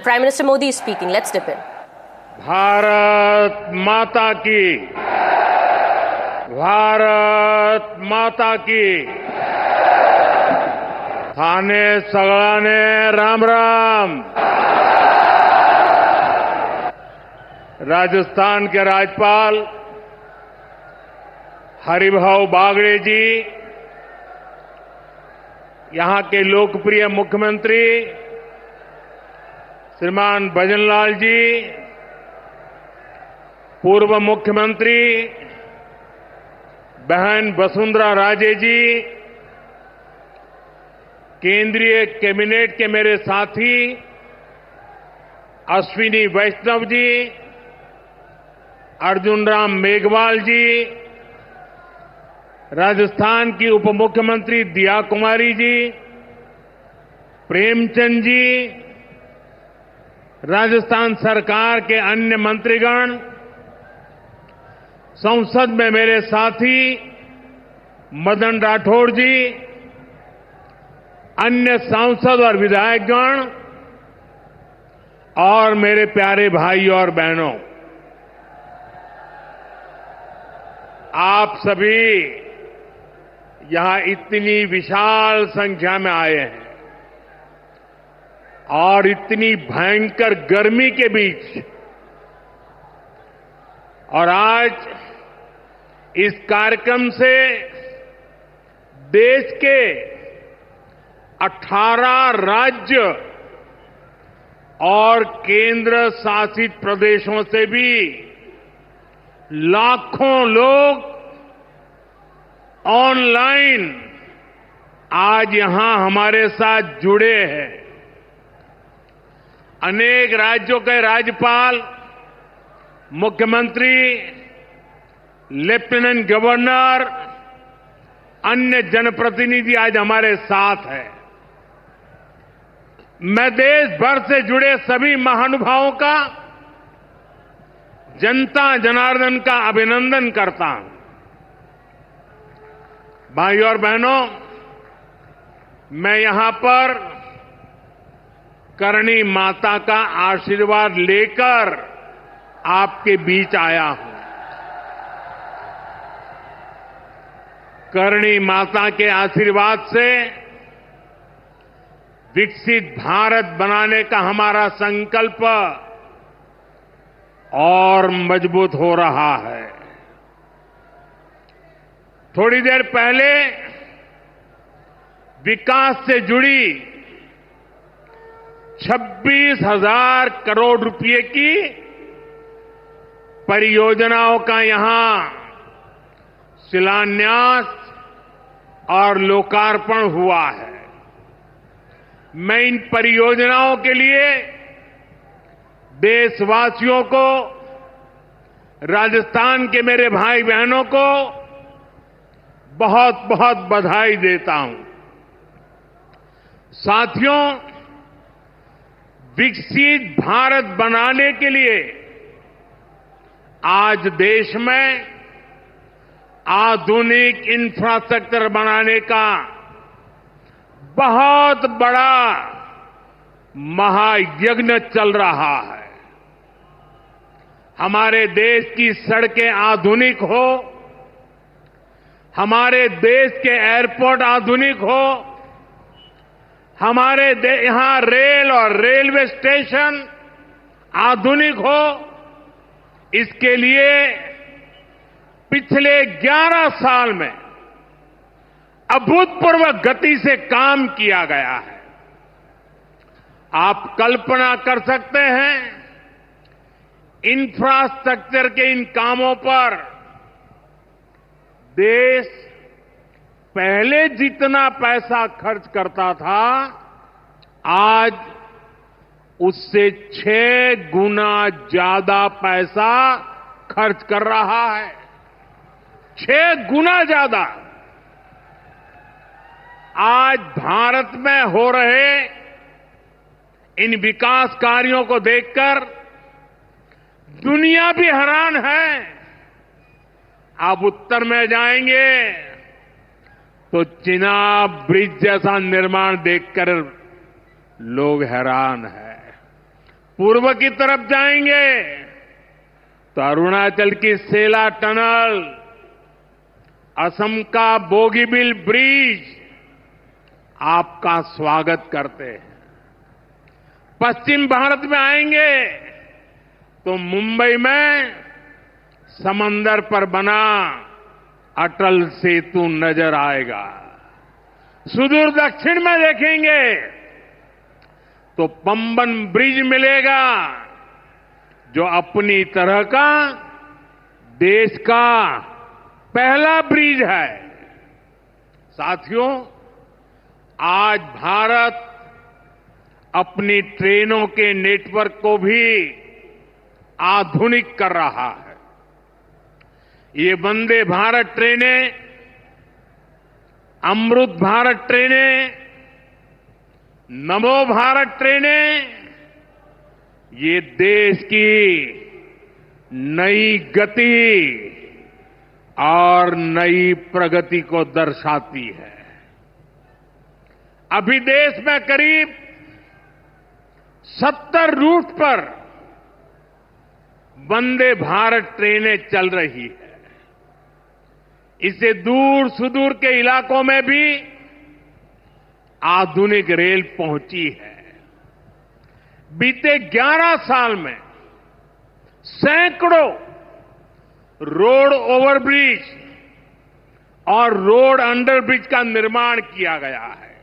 Prime Minister Modi is speaking. Let's dip in. Bharat माता की, भारत माता की, थाने सगळाने राम राम। राजस्थान के राज्यपाल हरिभाऊ बागड़े जी, यहां के लोकप्रिय मुख्यमंत्री श्रीमान भजनलाल जी, पूर्व मुख्यमंत्री बहन वसुंधरा राजे जी, केंद्रीय कैबिनेट के मेरे साथी अश्विनी वैष्णव जी, अर्जुन राम मेघवाल जी, राजस्थान की उप मुख्यमंत्री दिया कुमारी जी, प्रेमचंद जी, राजस्थान सरकार के अन्य मंत्रीगण, संसद में मेरे साथी मदन राठौड़ जी, अन्य सांसद और विधायकगण और मेरे प्यारे भाइयों और बहनों, आप सभी यहां इतनी विशाल संख्या में आए हैं और इतनी भयंकर गर्मी के बीच, और आज इस कार्यक्रम से देश के 18 राज्य और केंद्र शासित प्रदेशों से भी लाखों लोग ऑनलाइन आज यहां हमारे साथ जुड़े हैं। अनेक राज्यों के राज्यपाल, मुख्यमंत्री, लेफ्टिनेंट गवर्नर, अन्य जनप्रतिनिधि आज हमारे साथ हैं। मैं देश भर से जुड़े सभी महानुभावों का, जनता जनार्दन का अभिनंदन करता हूं। भाइयों और बहनों, मैं यहां पर करणी माता का आशीर्वाद लेकर आपके बीच आया हूं। करणी माता के आशीर्वाद से विकसित भारत बनाने का हमारा संकल्प और मजबूत हो रहा है। थोड़ी देर पहले विकास से जुड़ी 26,000 करोड़ रुपए की परियोजनाओं का यहां शिलान्यास और लोकार्पण हुआ है। मैं इन परियोजनाओं के लिए देशवासियों को, राजस्थान के मेरे भाई बहनों को बहुत बहुत बधाई देता हूं। साथियों, विकसित भारत बनाने के लिए आज देश में आधुनिक इंफ्रास्ट्रक्चर बनाने का बहुत बड़ा महायज्ञ चल रहा है। हमारे देश की सड़कें आधुनिक हो, हमारे देश के एयरपोर्ट आधुनिक हो, हमारे यहां रेल और रेलवे स्टेशन आधुनिक हो, इसके लिए पिछले 11 साल में अभूतपूर्व गति से काम किया गया है। आप कल्पना कर सकते हैं, इंफ्रास्ट्रक्चर के इन कामों पर देश पहले जितना पैसा खर्च करता था, आज उससे 6 गुना ज्यादा पैसा खर्च कर रहा है। 6 गुना ज्यादा। आज भारत में हो रहे इन विकास कार्यों को देखकर दुनिया भी हैरान है। आप उत्तर में जाएंगे तो चिनाब ब्रिज जैसा निर्माण देखकर लोग हैरान हैं। पूर्व की तरफ जाएंगे तो अरुणाचल की सेला टनल, असम का बोगीबिल ब्रिज आपका स्वागत करते हैं। पश्चिम भारत में आएंगे तो मुंबई में समंदर पर बना अटल सेतु नजर आएगा। सुदूर दक्षिण में देखेंगे तो पंबन ब्रिज मिलेगा, जो अपनी तरह का देश का पहला ब्रिज है। साथियों, आज भारत अपनी ट्रेनों के नेटवर्क को भी आधुनिक कर रहा है। ये वंदे भारत ट्रेनें, अमृत भारत ट्रेनें, नमो भारत ट्रेनें, ये देश की नई गति और नई प्रगति को दर्शाती है। अभी देश में करीब 70 रूट पर वंदे भारत ट्रेनें चल रही है। इससे दूर सुदूर के इलाकों में भी आधुनिक रेल पहुंची है। बीते 11 साल में सैकड़ों रोड ओवरब्रिज और रोड अंडरब्रिज का निर्माण किया गया है।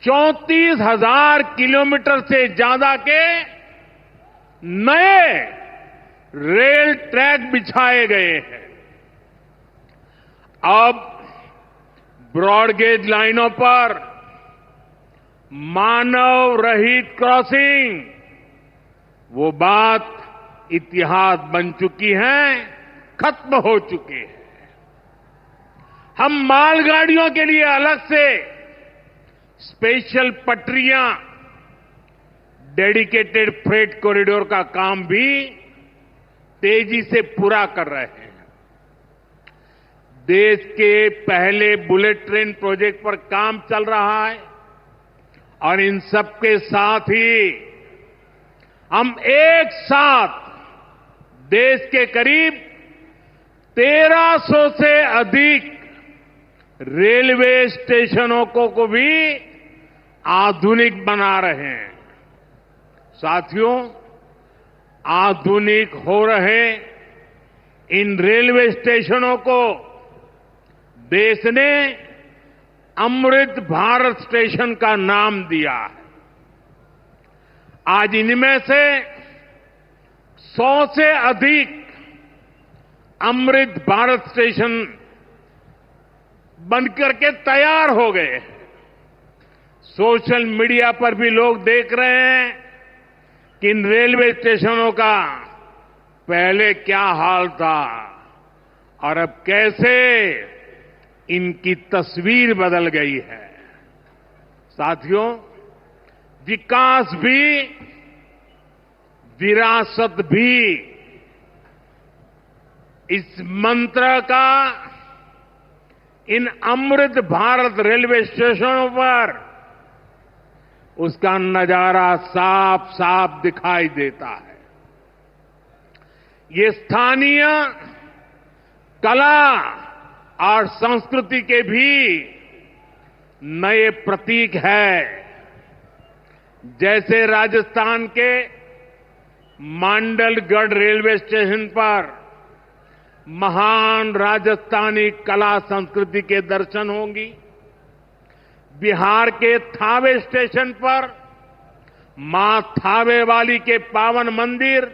34,000 किलोमीटर से ज्यादा के नए रेल ट्रैक बिछाए गए हैं। अब ब्रॉडगेज लाइनों पर मानव रहित क्रॉसिंग, वो बात इतिहास बन चुकी है, खत्म हो चुकी है। हम मालगाड़ियों के लिए अलग से स्पेशल पटरियां, डेडिकेटेड फ्रेट कॉरिडोर का काम भी तेजी से पूरा कर रहे हैं। देश के पहले बुलेट ट्रेन प्रोजेक्ट पर काम चल रहा है और इन सबके साथ ही हम एक साथ देश के करीब 1300 से अधिक रेलवे स्टेशनों को भी आधुनिक बना रहे हैं। साथियों, आधुनिक हो रहे इन रेलवे स्टेशनों को देश ने अमृत भारत स्टेशन का नाम दिया है। आज इनमें से 100 से अधिक अमृत भारत स्टेशन बनकर के तैयार हो गए। सोशल मीडिया पर भी लोग देख रहे हैं कि इन रेलवे स्टेशनों का पहले क्या हाल था और अब कैसे इनकी तस्वीर बदल गई है। साथियों, विकास भी, विरासत भी, इस मंत्र का इन अमृत भारत रेलवे स्टेशनों पर उसका नजारा साफ साफ दिखाई देता है। ये स्थानीय कला और संस्कृति के भी नए प्रतीक है। जैसे राजस्थान के मांडलगढ़ रेलवे स्टेशन पर महान राजस्थानी कला संस्कृति के दर्शन होंगी। बिहार के थावे स्टेशन पर मां थावे वाली के पावन मंदिर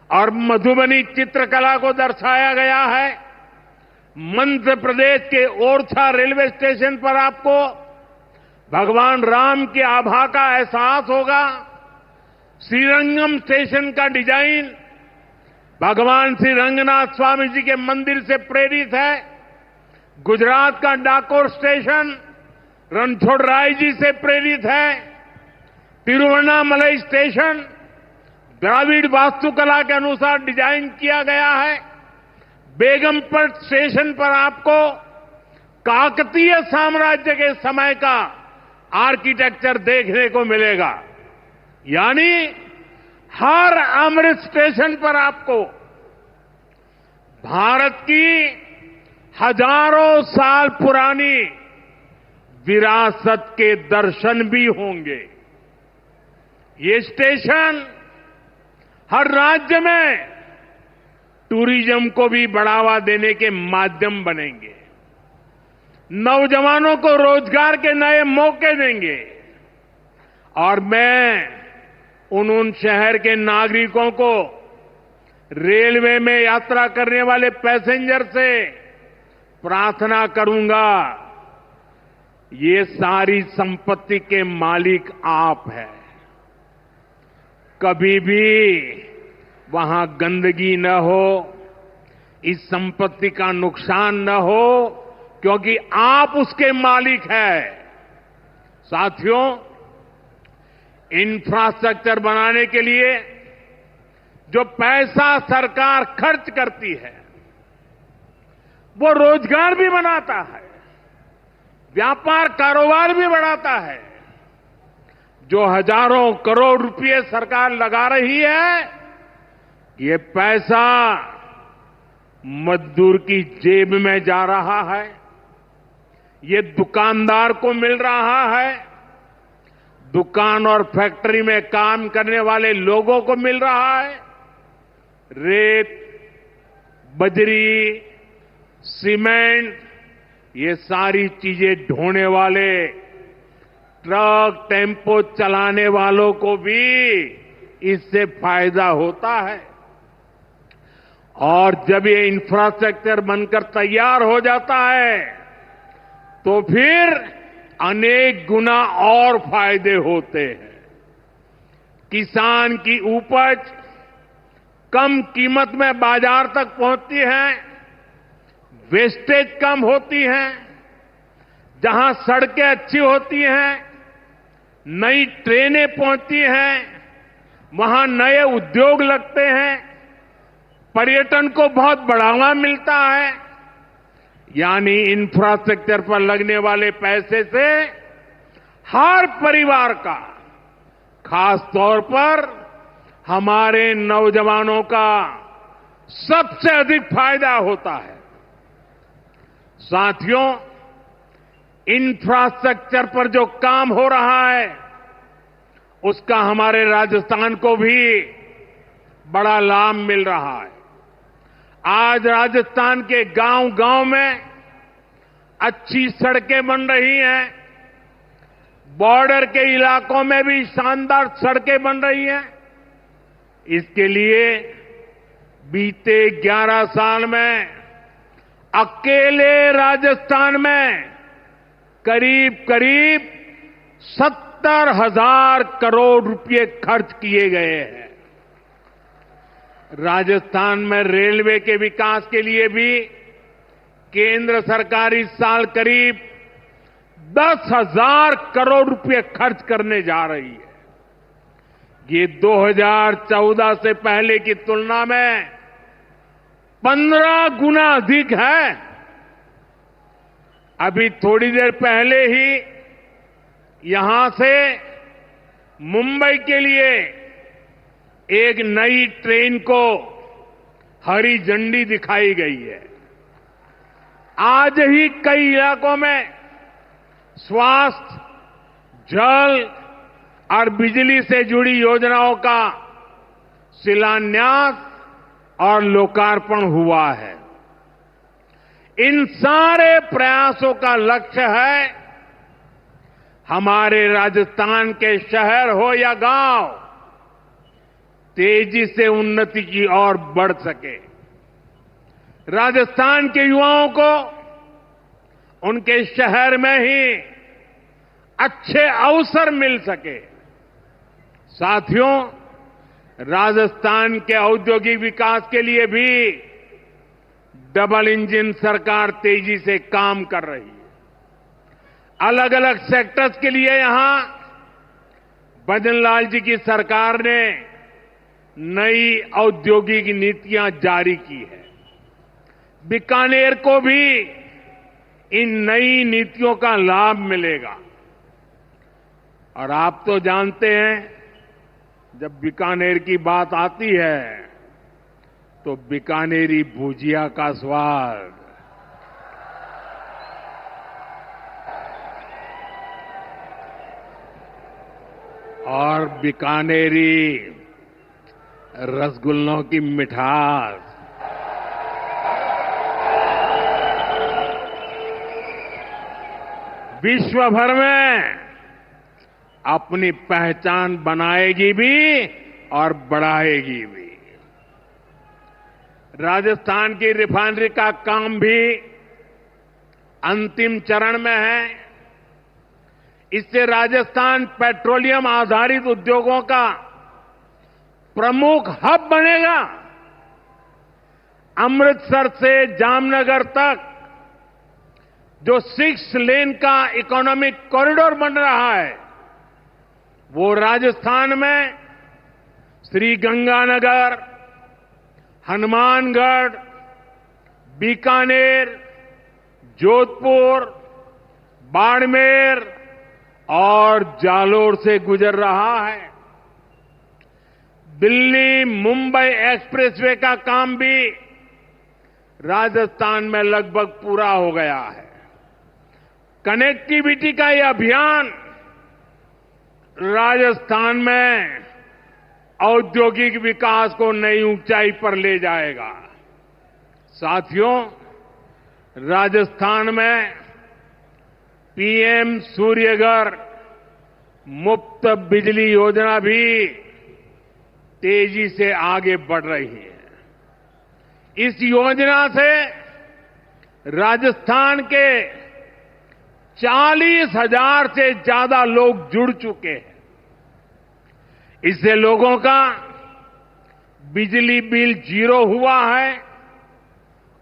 और मधुबनी चित्रकला को दर्शाया गया है। मध्य प्रदेश के ओरछा रेलवे स्टेशन पर आपको भगवान राम की आभा का एहसास होगा। श्रीरंगम स्टेशन का डिजाइन भगवान श्री रंगनाथ स्वामी जी के मंदिर से प्रेरित है। गुजरात का डाकोर स्टेशन रणछोड़राय जी से प्रेरित है। तिरुवन्नामलई स्टेशन द्राविड़ वास्तुकला के अनुसार डिजाइन किया गया है। बेगमपट स्टेशन पर आपको काकतीय साम्राज्य के समय का आर्किटेक्चर देखने को मिलेगा। यानी हर अमृत स्टेशन पर आपको भारत की हजारों साल पुरानी विरासत के दर्शन भी होंगे। ये स्टेशन हर राज्य में टूरिज्म को भी बढ़ावा देने के माध्यम बनेंगे, नौजवानों को रोजगार के नए मौके देंगे और मैं उन शहर के नागरिकों को, रेलवे में यात्रा करने वाले पैसेंजर से प्रार्थना करूंगा, ये सारी संपत्ति के मालिक आप हैं। कभी भी वहां गंदगी न हो, इस संपत्ति का नुकसान न हो, क्योंकि आप उसके मालिक हैं। साथियों, इंफ्रास्ट्रक्चर बनाने के लिए जो पैसा सरकार खर्च करती है, वो रोजगार भी बनाता है, व्यापार कारोबार भी बढ़ाता है। जो हजारों करोड़ रुपए सरकार लगा रही है, ये पैसा मजदूर की जेब में जा रहा है, ये दुकानदार को मिल रहा है, दुकान और फैक्ट्री में काम करने वाले लोगों को मिल रहा है। रेत, बजरी, सीमेंट, ये सारी चीजें ढोने वाले ट्रक, टेम्पो चलाने वालों को भी इससे फायदा होता है। और जब ये इंफ्रास्ट्रक्चर बनकर तैयार हो जाता है, तो फिर अनेक गुना और फायदे होते हैं। किसान की उपज कम कीमत में बाजार तक पहुंचती है, वेस्टेज कम होती है, जहां सड़कें अच्छी होती हैं, नई ट्रेनें पहुंचती हैं, वहां नए उद्योग लगते हैं, पर्यटन को बहुत बढ़ावा मिलता है। यानी इंफ्रास्ट्रक्चर पर लगने वाले पैसे से हर परिवार का, खास तौर पर हमारे नौजवानों का सबसे अधिक फायदा होता है। साथियों, इंफ्रास्ट्रक्चर पर जो काम हो रहा है, उसका हमारे राजस्थान को भी बड़ा लाभ मिल रहा है। आज राजस्थान के गांव-गांव में अच्छी सड़कें बन रही हैं, बॉर्डर के इलाकों में भी शानदार सड़कें बन रही हैं। इसके लिए बीते 11 साल में अकेले राजस्थान में करीब 70,000 करोड़ रुपए खर्च किए गए हैं। राजस्थान में रेलवे के विकास के लिए भी केंद्र सरकार इस साल करीब 10,000 करोड़ रुपए खर्च करने जा रही है। ये 2014 से पहले की तुलना में 15 गुना अधिक है। अभी थोड़ी देर पहले ही यहां से मुंबई के लिए एक नई ट्रेन को हरी झंडी दिखाई गई है। आज ही कई इलाकों में स्वास्थ्य, जल और बिजली से जुड़ी योजनाओं का शिलान्यास और लोकार्पण हुआ है। इन सारे प्रयासों का लक्ष्य है हमारे राजस्थान के शहर हो या गांव तेजी से उन्नति की ओर बढ़ सके। राजस्थान के युवाओं को उनके शहर में ही अच्छे अवसर मिल सके। साथियों, राजस्थान के औद्योगिक विकास के लिए भी डबल इंजन सरकार तेजी से काम कर रही है। अलग अलग सेक्टर्स के लिए यहां भजनलाल जी की सरकार ने नई औद्योगिक नीतियां जारी की है। बीकानेर को भी इन नई नीतियों का लाभ मिलेगा। और आप तो जानते हैं जब बीकानेर की बात आती है तो बीकानेरी भुजिया का स्वाद, और बीकानेरी रसगुल्लों की मिठास, विश्व भर में अपनी पहचान बनाएगी भी और बढ़ाएगी भी। राजस्थान की रिफाइनरी का काम भी अंतिम चरण में है। इससे राजस्थान पेट्रोलियम आधारित उद्योगों का प्रमुख हब बनेगा। अमृतसर से जामनगर तक जो 6 लेन का इकोनॉमिक कॉरिडोर बन रहा है, वो राजस्थान में श्रीगंगानगर, हनुमानगढ़, बीकानेर, जोधपुर, बाड़मेर और जालोर से गुजर रहा है। दिल्ली मुंबई एक्सप्रेसवे का काम भी राजस्थान में लगभग पूरा हो गया है। कनेक्टिविटी का ये अभियान राजस्थान में औद्योगिक विकास को नई ऊंचाई पर ले जाएगा। साथियों, राजस्थान में पीएम सूर्यघर मुफ्त बिजली योजना भी तेजी से आगे बढ़ रही है। इस योजना से राजस्थान के 40,000 से ज्यादा लोग जुड़ चुके हैं। इससे लोगों का बिजली बिल 0 हुआ है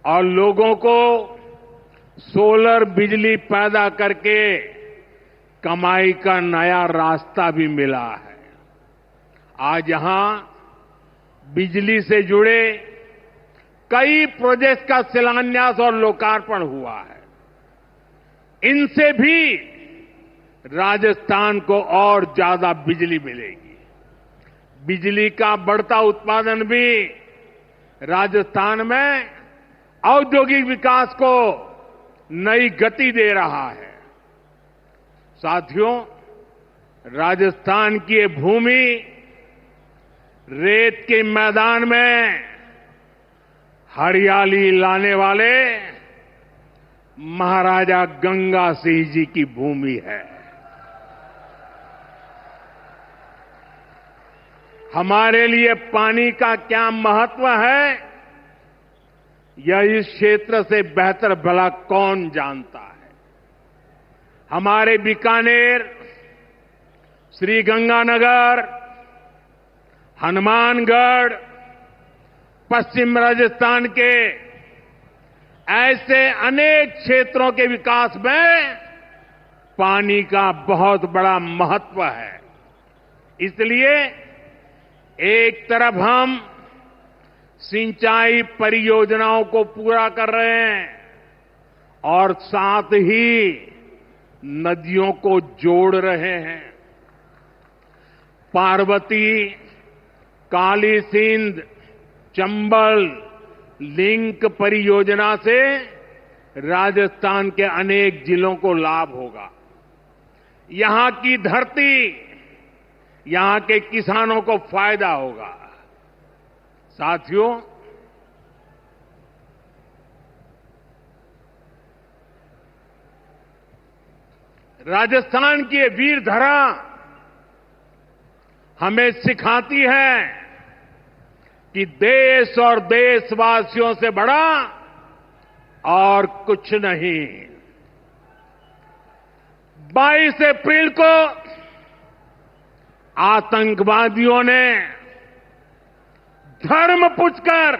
और लोगों को सोलर बिजली पैदा करके कमाई का नया रास्ता भी मिला है। आज यहां बिजली से जुड़े कई प्रोजेक्ट का शिलान्यास और लोकार्पण हुआ है। इनसे भी राजस्थान को और ज्यादा बिजली मिलेगी। बिजली का बढ़ता उत्पादन भी राजस्थान में औद्योगिक विकास को नई गति दे रहा है। साथियों, राजस्थान की ये भूमि रेत के मैदान में हरियाली लाने वाले महाराजा गंगा सिंह जी की भूमि है। हमारे लिए पानी का क्या महत्व है, यह इस क्षेत्र से बेहतर भला कौन जानता है। हमारे बीकानेर, श्रीगंगानगर, हनुमानगढ़, पश्चिम राजस्थान के ऐसे अनेक क्षेत्रों के विकास में पानी का बहुत बड़ा महत्व है। इसलिए एक तरफ हम सिंचाई परियोजनाओं को पूरा कर रहे हैं और साथ ही नदियों को जोड़ रहे हैं। पार्वती, काली सिंध, चंबल लिंक परियोजना से राजस्थान के अनेक जिलों को लाभ होगा। यहां की धरती, यहां के किसानों को फायदा होगा। साथियों, राजस्थान की ये वीर धरा हमें सिखाती है कि देश और देशवासियों से बड़ा और कुछ नहीं। 22 अप्रैल को आतंकवादियों ने धर्म पूछकर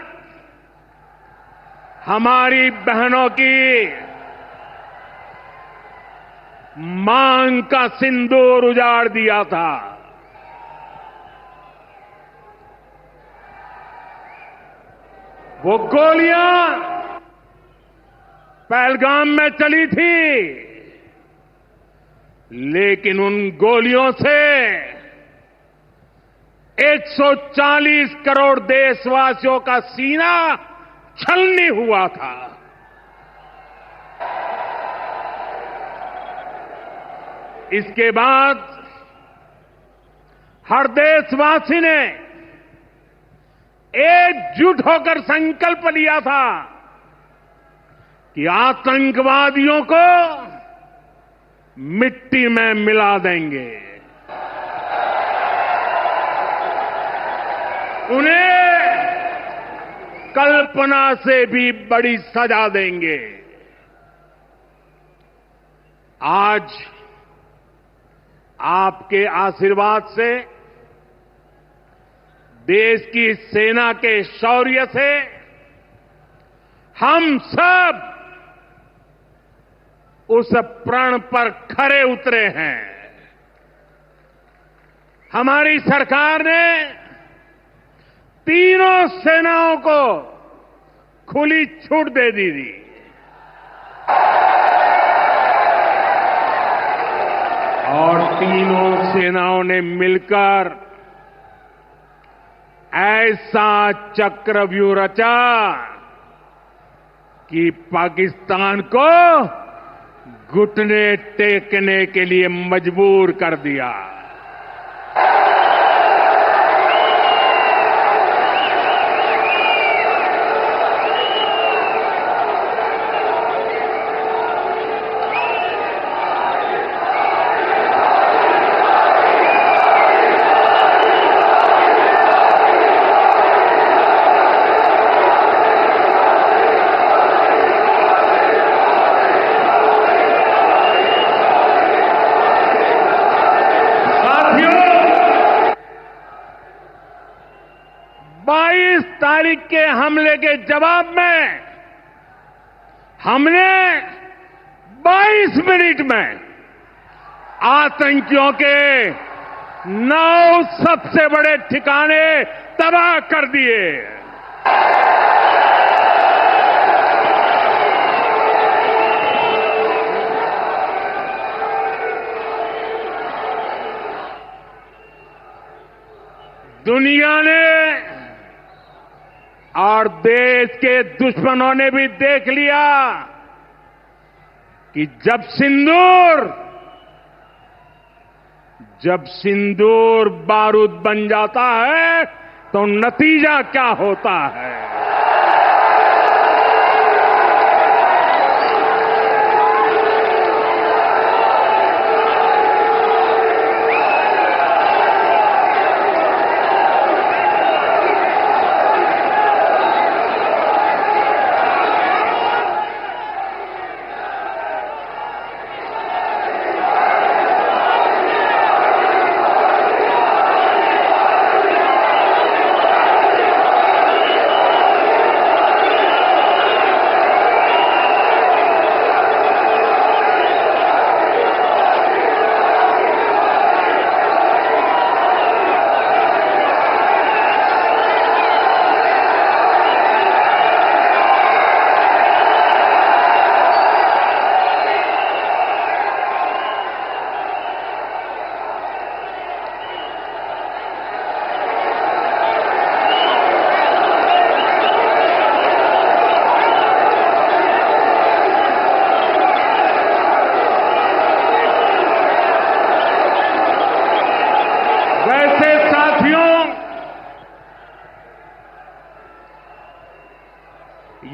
हमारी बहनों की मांग का सिंदूर उजाड़ दिया था। वो गोलियां पहलगाम में चली थी, लेकिन उन गोलियों से 140 करोड़ देशवासियों का सीना छलनी हुआ था। इसके बाद हर देशवासी ने एकजुट होकर संकल्प लिया था कि आतंकवादियों को मिट्टी में मिला देंगे, उन्हें कल्पना से भी बड़ी सजा देंगे। आज आपके आशीर्वाद से, देश की सेना के शौर्य से हम सब उस प्रण पर खरे उतरे हैं। हमारी सरकार ने तीनों सेनाओं को खुली छूट दे दी थी। और तीनों सेनाओं ने मिलकर ऐसा चक्रव्यूह रचा कि पाकिस्तान को घुटने टेकने के लिए मजबूर कर दिया। तारीख के हमले के जवाब में हमने 22 मिनट में आतंकियों के 9 सबसे बड़े ठिकाने तबाह कर दिए। दुनिया ने और देश के दुश्मनों ने भी देख लिया कि जब सिंदूर बारूद बन जाता है तो नतीजा क्या होता है।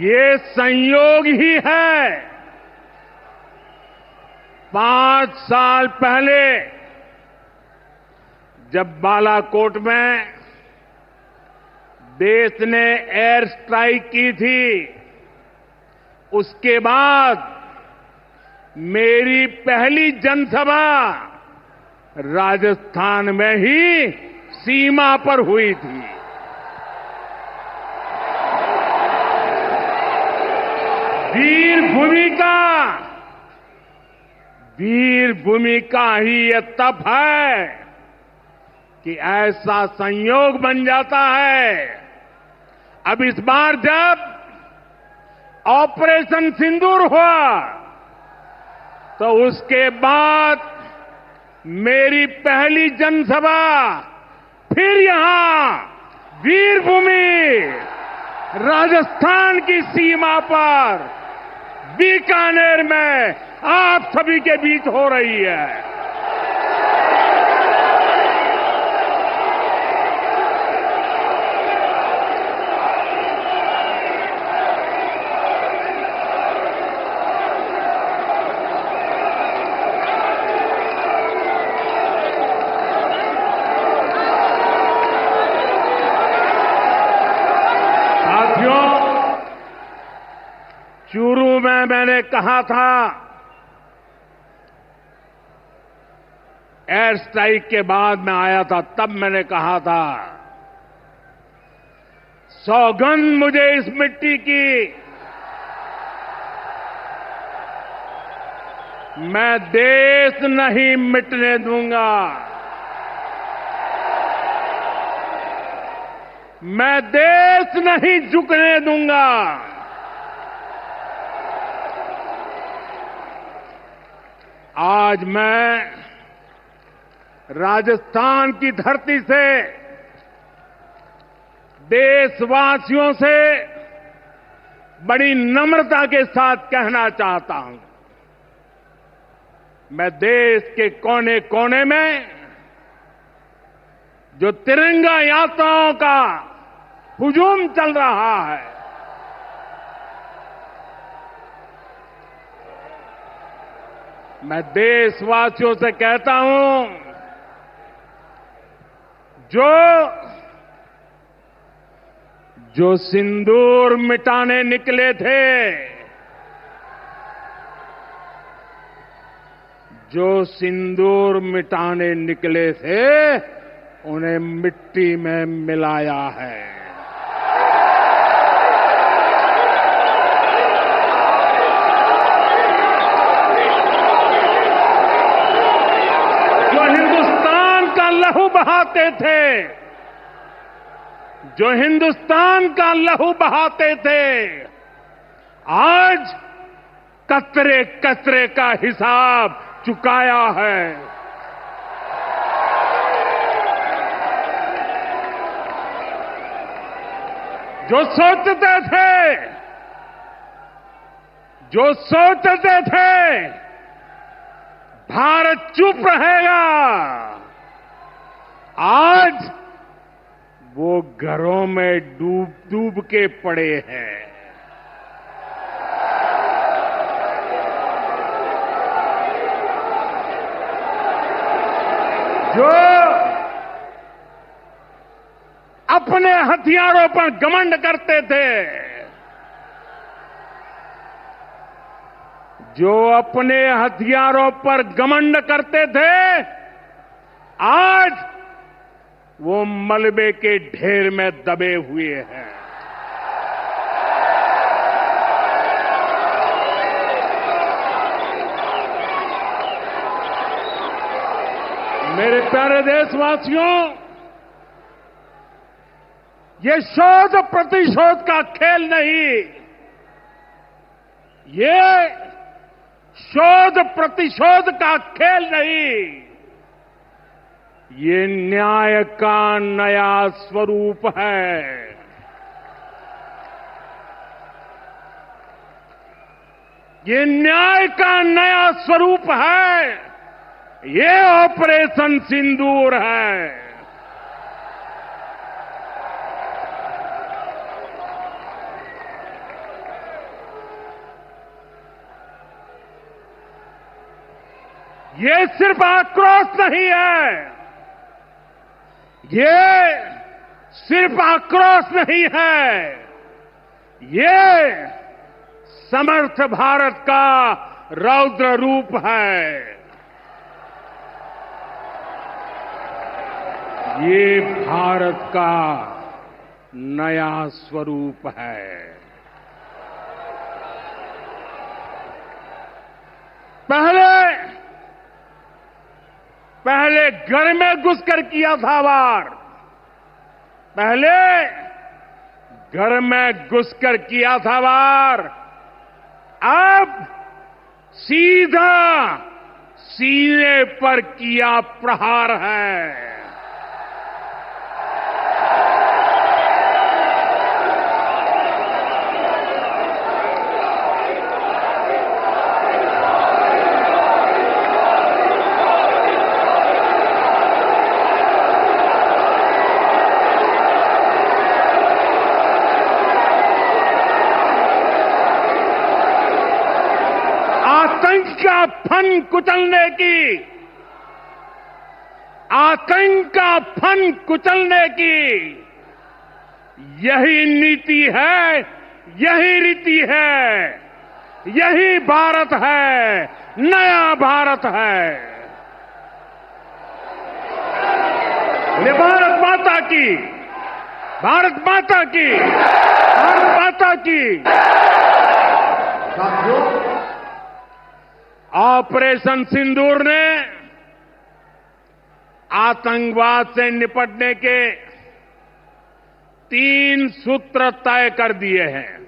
ये संयोग ही है। 5 साल पहले जब बालाकोट में देश ने एयर स्ट्राइक की थी, उसके बाद मेरी पहली जनसभा राजस्थान में ही सीमा पर हुई थी। वीर भूमि का ही ये तप है कि ऐसा संयोग बन जाता है। अब इस बार जब ऑपरेशन सिंदूर हुआ तो उसके बाद मेरी पहली जनसभा फिर यहां वीरभूमि राजस्थान की सीमा पर बीकानेर में आप सभी के बीच हो रही है। चूरू में मैंने कहा था, एयर स्ट्राइक के बाद मैं आया था, तब मैंने कहा था, सौगंध मुझे इस मिट्टी की, मैं देश नहीं मिटने दूंगा, मैं देश नहीं झुकने दूंगा। आज मैं राजस्थान की धरती से देशवासियों से बड़ी नम्रता के साथ कहना चाहता हूं, मैं देश के कोने कोने में जो तिरंगा यात्राओं का हुजूम चल रहा है, मैं देशवासियों से कहता हूं, जो सिंदूर मिटाने निकले थे, जो सिंदूर मिटाने निकले थे, उन्हें मिट्टी में मिलाया है। लहू बहाते थे, जो हिंदुस्तान का लहू बहाते थे, आज कतरे कतरे का हिसाब चुकाया है। जो सोचते थे भारत चुप रहेगा, आज वो घरों में डूब डूब के पड़े हैं। जो अपने हथियारों पर घमंड करते थे, जो अपने हथियारों पर घमंड करते थे, आज वो मलबे के ढेर में दबे हुए हैं। मेरे प्यारे देशवासियों, ये शोध प्रतिशोध का खेल नहीं, ये शोध प्रतिशोध का खेल नहीं, ये न्याय का नया स्वरूप है। ये न्याय का नया स्वरूप है। ये ऑपरेशन सिंदूर है। ये सिर्फ आक्रोश नहीं है, ये सिर्फ आक्रोश नहीं है, ये समर्थ भारत का रौद्र रूप है। ये भारत का नया स्वरूप है। पहले घर में घुसकर किया था वार, पहले घर में घुसकर किया था वार, अब सीधा सीने पर किया प्रहार है। का फन कुचलने की, आतंक का फन कुचलने की यही नीति है, यही रीति है, यही भारत है, नया भारत है। ये भारत माता की, भारत माता की, भारत माता की। साथियों, ऑपरेशन सिंदूर ने आतंकवाद से निपटने के 3 सूत्र तय कर दिए हैं।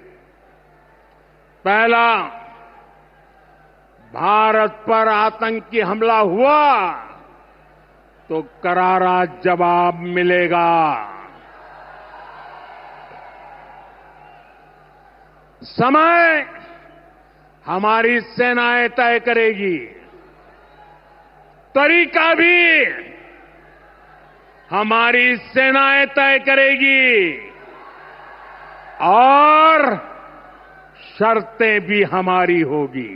पहला, भारत पर आतंकी हमला हुआ तो करारा जवाब मिलेगा। समय हमारी सेनाएं तय करेगी, तरीका भी हमारी सेनाएं तय करेगी और शर्तें भी हमारी होगी।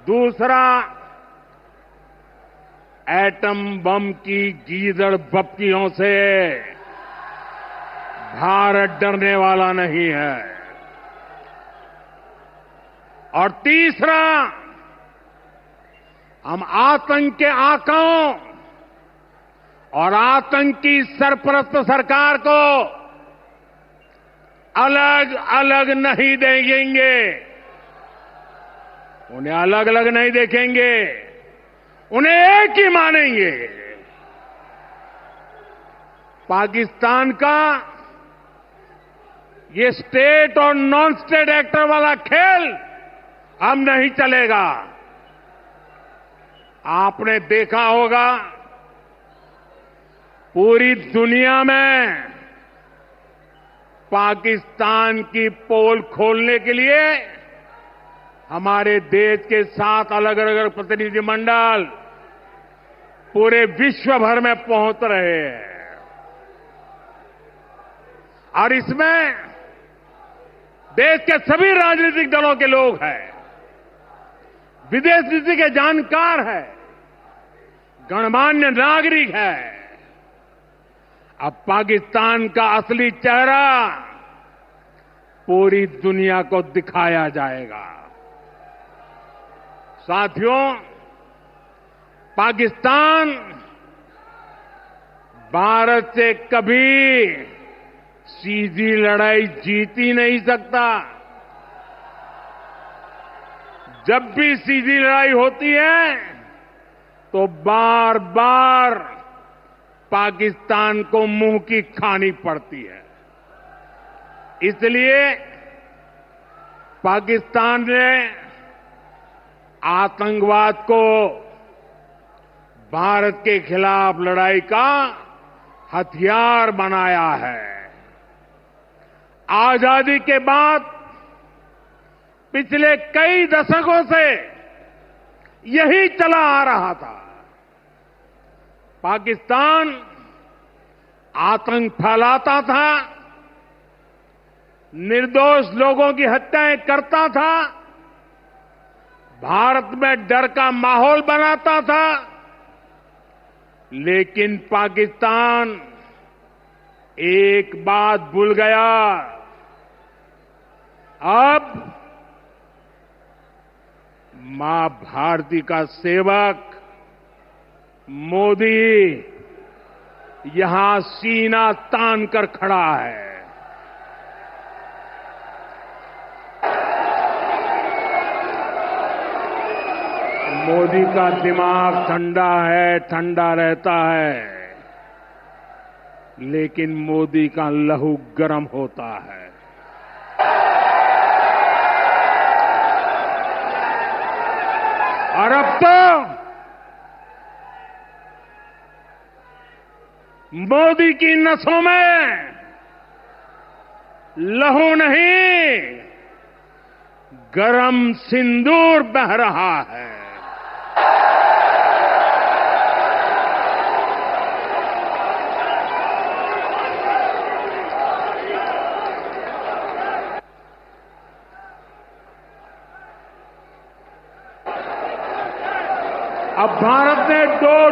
दूसरा, एटम बम की गीदड़ बप्तियों से भारत डरने वाला नहीं है। और तीसरा, हम आतंक के आकाओं और आतंकी सरपरस्त सरकार को अलग अलग नहीं देंगे, उन्हें अलग अलग नहीं देखेंगे, उन्हें एक ही मानेंगे। पाकिस्तान का ये स्टेट और नॉन स्टेट एक्टर वाला खेल अब नहीं चलेगा। आपने देखा होगा, पूरी दुनिया में पाकिस्तान की पोल खोलने के लिए हमारे देश के 7 अलग अलग प्रतिनिधिमंडल पूरे विश्व भर में पहुंच रहे हैं। और इसमें देश के सभी राजनीतिक दलों के लोग हैं, विदेश नीति के जानकार हैं, गणमान्य नागरिक हैं। अब पाकिस्तान का असली चेहरा पूरी दुनिया को दिखाया जाएगा। साथियों, पाकिस्तान भारत से कभी सीधी लड़ाई जीत ही नहीं सकता। जब भी सीधी लड़ाई होती है तो बार बार पाकिस्तान को मुंह की खानी पड़ती है। इसलिए पाकिस्तान ने आतंकवाद को भारत के खिलाफ लड़ाई का हथियार बनाया है। आजादी के बाद पिछले कई दशकों से यही चला आ रहा था। पाकिस्तान आतंक फैलाता था, निर्दोष लोगों की हत्याएं करता था, भारत में डर का माहौल बनाता था। लेकिन पाकिस्तान एक बात भूल गया, अब मां भारती का सेवक मोदी यहां सीना तान कर खड़ा है। मोदी का दिमाग ठंडा है, ठंडा रहता है, लेकिन मोदी का लहू गर्म होता है। और अब तो मोदी की नसों में लहू नहीं, गरम सिंदूर बह रहा है।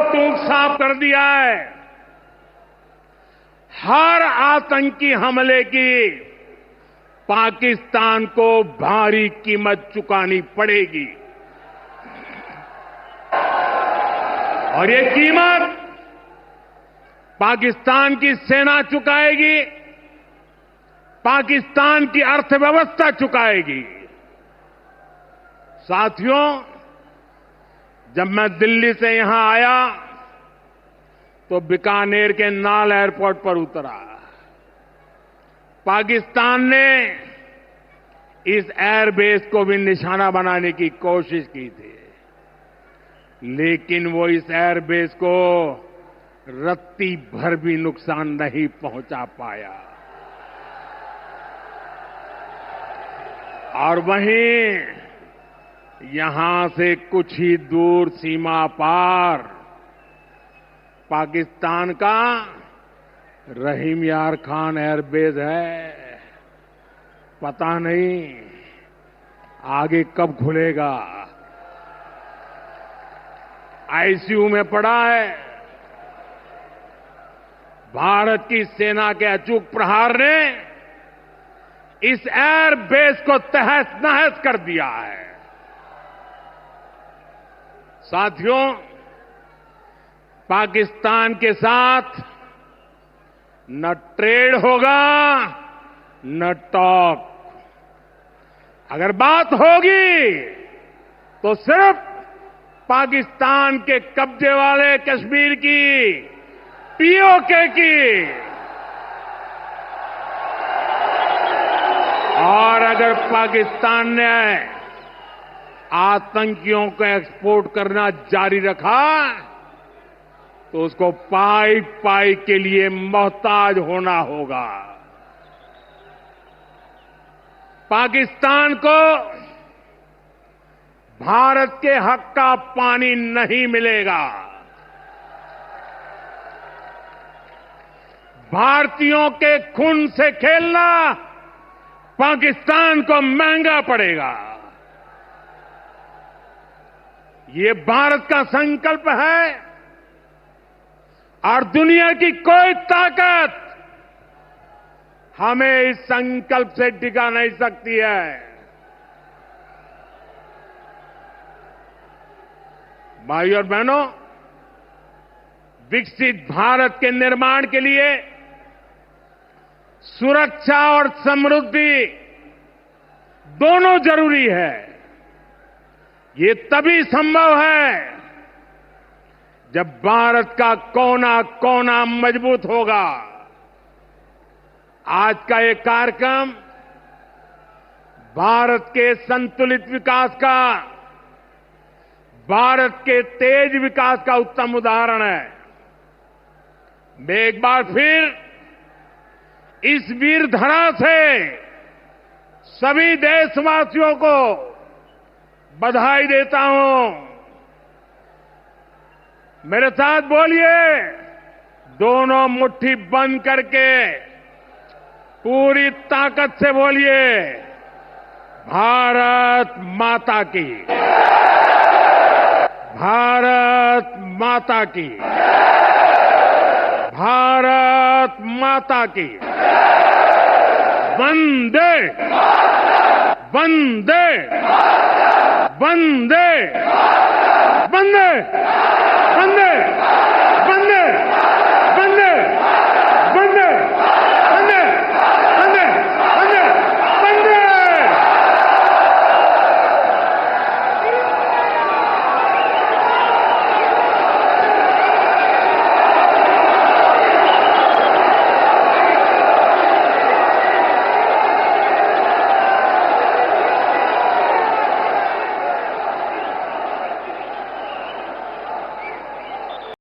तूक साफ कर दिया है। हर आतंकी हमले की पाकिस्तान को भारी कीमत चुकानी पड़ेगी और ये कीमत पाकिस्तान की सेना चुकाएगी, पाकिस्तान की अर्थव्यवस्था चुकाएगी। साथियों, जब मैं दिल्ली से यहां आया तो बीकानेर के नाल एयरपोर्ट पर उतरा। पाकिस्तान ने इस एयरबेस को भी निशाना बनाने की कोशिश की थी, लेकिन वो इस एयरबेस को रत्ती भर भी नुकसान नहीं पहुंचा पाया। और वहीं यहां से कुछ ही दूर सीमा पार पाकिस्तान का रहीम यार खान एयरबेस है। पता नहीं आगे कब खुलेगा। आईसीयू में पड़ा है। भारत की सेना के अचूक प्रहार ने इस एयरबेस को तहस नहस कर दिया है। साथियों, पाकिस्तान के साथ न ट्रेड होगा न टॉक। अगर बात होगी तो सिर्फ पाकिस्तान के कब्जे वाले कश्मीर की, पीओके की। और अगर पाकिस्तान ने आतंकियों को एक्सपोर्ट करना जारी रखा तो उसको पाई पाई के लिए मोहताज होना होगा। पाकिस्तान को भारत के हक का पानी नहीं मिलेगा। भारतीयों के खून से खेलना पाकिस्तान को महंगा पड़ेगा। ये भारत का संकल्प है और दुनिया की कोई ताकत हमें इस संकल्प से टिका नहीं सकती है। भाइयों और बहनों, विकसित भारत के निर्माण के लिए सुरक्षा और समृद्धि दोनों जरूरी है। ये तभी संभव है जब भारत का कोना कोना मजबूत होगा। आज का ये कार्यक्रम भारत के संतुलित विकास का, भारत के तेज विकास का उत्तम उदाहरण है। मैं एक बार फिर इस वीर धरा से सभी देशवासियों को बधाई देता हूं। मेरे साथ बोलिए, दोनों मुट्ठी बंद करके पूरी ताकत से बोलिए, भारत माता की, भारत माता की, भारत माता की। वंदे वंदे वंदे वंदे।